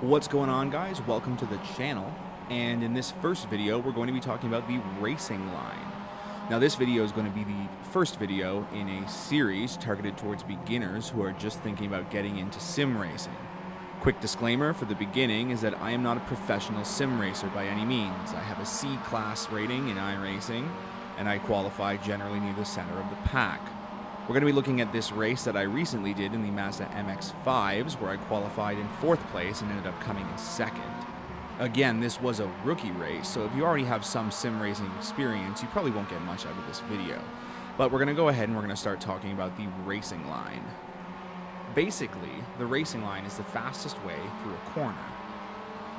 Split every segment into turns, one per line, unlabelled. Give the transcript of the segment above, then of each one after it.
What's going on, guys? Welcome to the channel, and in this first video we're going to be talking about the racing line. Now this video is going to be the first video in a series targeted towards beginners who are just thinking about getting into sim racing. Quick disclaimer for the beginning is that I am not a professional sim racer by any means. I have a C class rating in iRacing, and I qualify generally near the center of the pack. We're going to be looking at this race that I recently did in the Mazda MX-5s, where I qualified in 4th place and ended up coming in 2nd. Again, this was a rookie race, so if you already have some sim racing experience, you probably won't get much out of this video. But we're going to go ahead and we're going to start talking about the racing line. Basically, the racing line is the fastest way through a corner.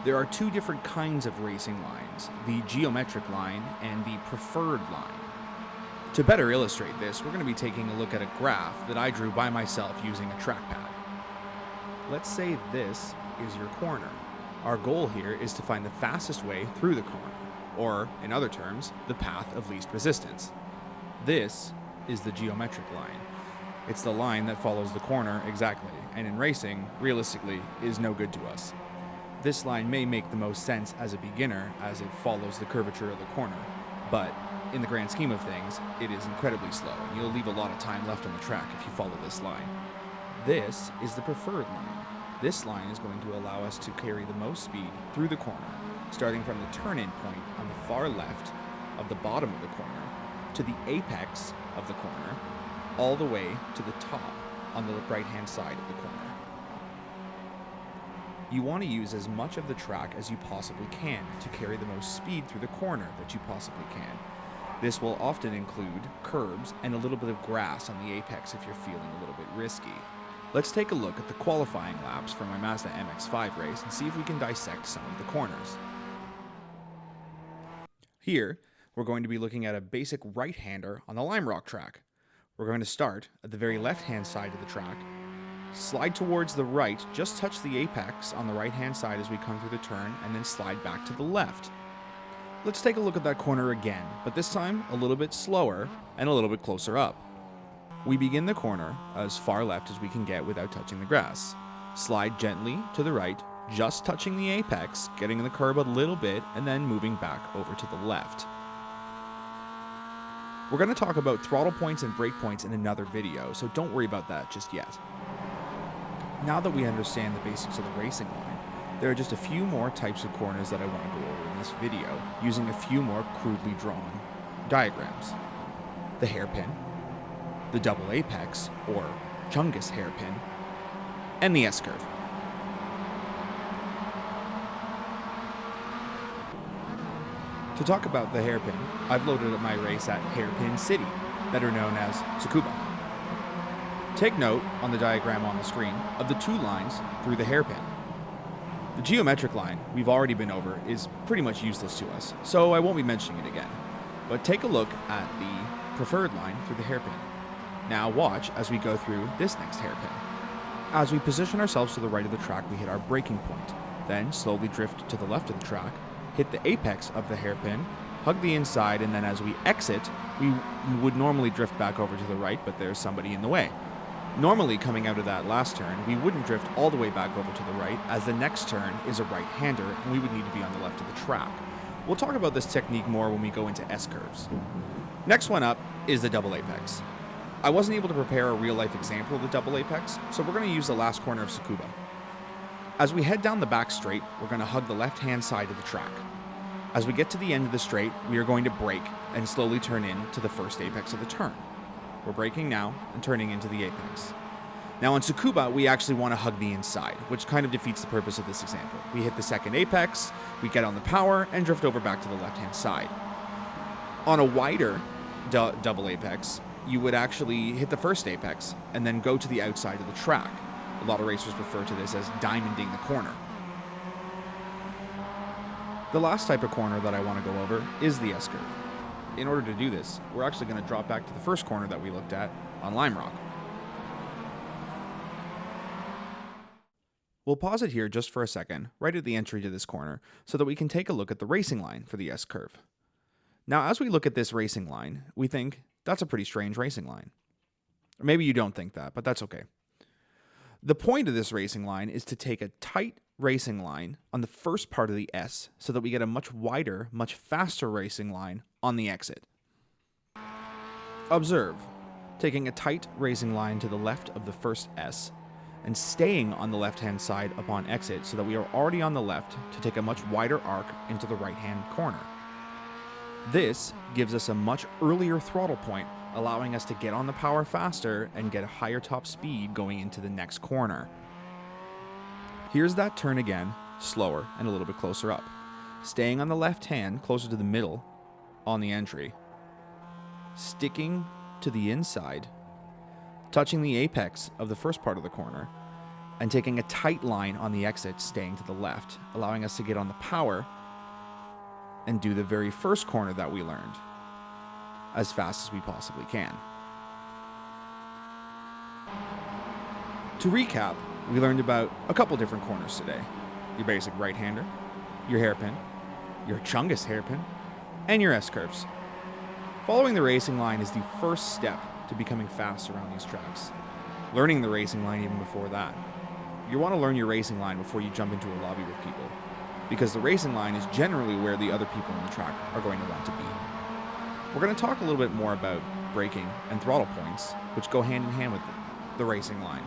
There are two different kinds of racing lines, the geometric line and the preferred line. To better illustrate this, we're going to be taking a look at a graph that I drew by myself using a trackpad. Let's say this is your corner. Our goal here is to find the fastest way through the corner, or in other terms, the path of least resistance. This is the geometric line. It's the line that follows the corner exactly, and in racing, realistically, is no good to us. This line may make the most sense as a beginner as it follows the curvature of the corner, but in the grand scheme of things, it is incredibly slow, and you'll leave a lot of time left on the track if you follow this line. This is the preferred line. This line is going to allow us to carry the most speed through the corner, starting from the turn-in point on the far left of the bottom of the corner to the apex of the corner, all the way to the top on the right-hand side of the corner. You want to use as much of the track as you possibly can to carry the most speed through the corner that you possibly can. This will often include curbs and a little bit of grass on the apex if you're feeling a little bit risky. Let's take a look at the qualifying laps for my Mazda MX-5 race and see if we can dissect some of the corners. Here, we're going to be looking at a basic right-hander on the Lime Rock track. We're going to start at the very left-hand side of the track, slide towards the right, just touch the apex on the right-hand side as we come through the turn, and then slide back to the left. Let's take a look at that corner again, but this time a little bit slower and a little bit closer up. We begin the corner as far left as we can get without touching the grass. Slide gently to the right, just touching the apex, getting the curb a little bit, and then moving back over to the left. We're going to talk about throttle points and brake points in another video, so don't worry about that just yet. Now that we understand the basics of the racing line, there are just a few more types of corners that I want to go over in this video, using a few more crudely drawn diagrams. The hairpin, the double apex, or Chungus hairpin, and the S-curve. To talk about the hairpin, I've loaded up my race at Hairpin City, better known as Tsukuba. Take note on the diagram on the screen of the two lines through the hairpin. The geometric line we've already been over is pretty much useless to us, so I won't be mentioning it again. But take a look at the preferred line through the hairpin. Now watch as we go through this next hairpin. As we position ourselves to the right of the track, we hit our braking point, then slowly drift to the left of the track, hit the apex of the hairpin, hug the inside, and then as we exit, we would normally drift back over to the right, but there's somebody in the way. Normally, coming out of that last turn, we wouldn't drift all the way back over to the right, as the next turn is a right-hander, and we would need to be on the left of the track. We'll talk about this technique more when we go into S-curves. Next one up is the double apex. I wasn't able to prepare a real-life example of the double apex, so we're going to use the last corner of Tsukuba. As we head down the back straight, we're going to hug the left-hand side of the track. As we get to the end of the straight, we are going to brake and slowly turn in to the first apex of the turn. We're braking now and turning into the apex. Now on Tsukuba, we actually want to hug the inside, which kind of defeats the purpose of this example. We hit the second apex, we get on the power, and drift over back to the left-hand side. On a wider double apex, you would actually hit the first apex and then go to the outside of the track. A lot of racers refer to this as diamonding the corner. The last type of corner that I want to go over is the S-curve. In order to do this, we're actually going to drop back to the first corner that we looked at on Lime Rock. We'll pause it here just for a second, right at the entry to this corner, so that we can take a look at the racing line for the S-curve. Now, as we look at this racing line, we think, that's a pretty strange racing line. Or maybe you don't think that, but that's okay. The point of this racing line is to take a tight racing line on the first part of the S so that we get a much wider, much faster racing line on the exit. Observe, taking a tight racing line to the left of the first S and staying on the left-hand side upon exit so that we are already on the left to take a much wider arc into the right-hand corner. This gives us a much earlier throttle point, allowing us to get on the power faster and get a higher top speed going into the next corner. Here's that turn again, slower and a little bit closer up. Staying on the left hand, closer to the middle on the entry. Sticking to the inside, touching the apex of the first part of the corner, and taking a tight line on the exit, staying to the left, allowing us to get on the power and do the very first corner that we learned as fast as we possibly can. To recap, we learned about a couple different corners today. Your basic right-hander, your hairpin, your chungus hairpin, and your S-curves. Following the racing line is the first step to becoming fast around these tracks. Learning the racing line even before that. You want to learn your racing line before you jump into a lobby with people, because the racing line is generally where the other people on the track are going to want to be. We're going to talk a little bit more about braking and throttle points, which go hand in hand with the racing line.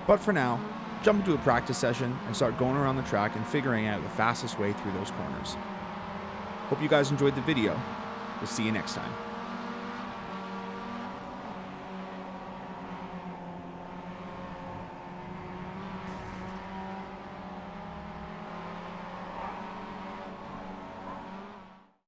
But for now, jump into a practice session and start going around the track and figuring out the fastest way through those corners. Hope you guys enjoyed the video. We'll see you next time.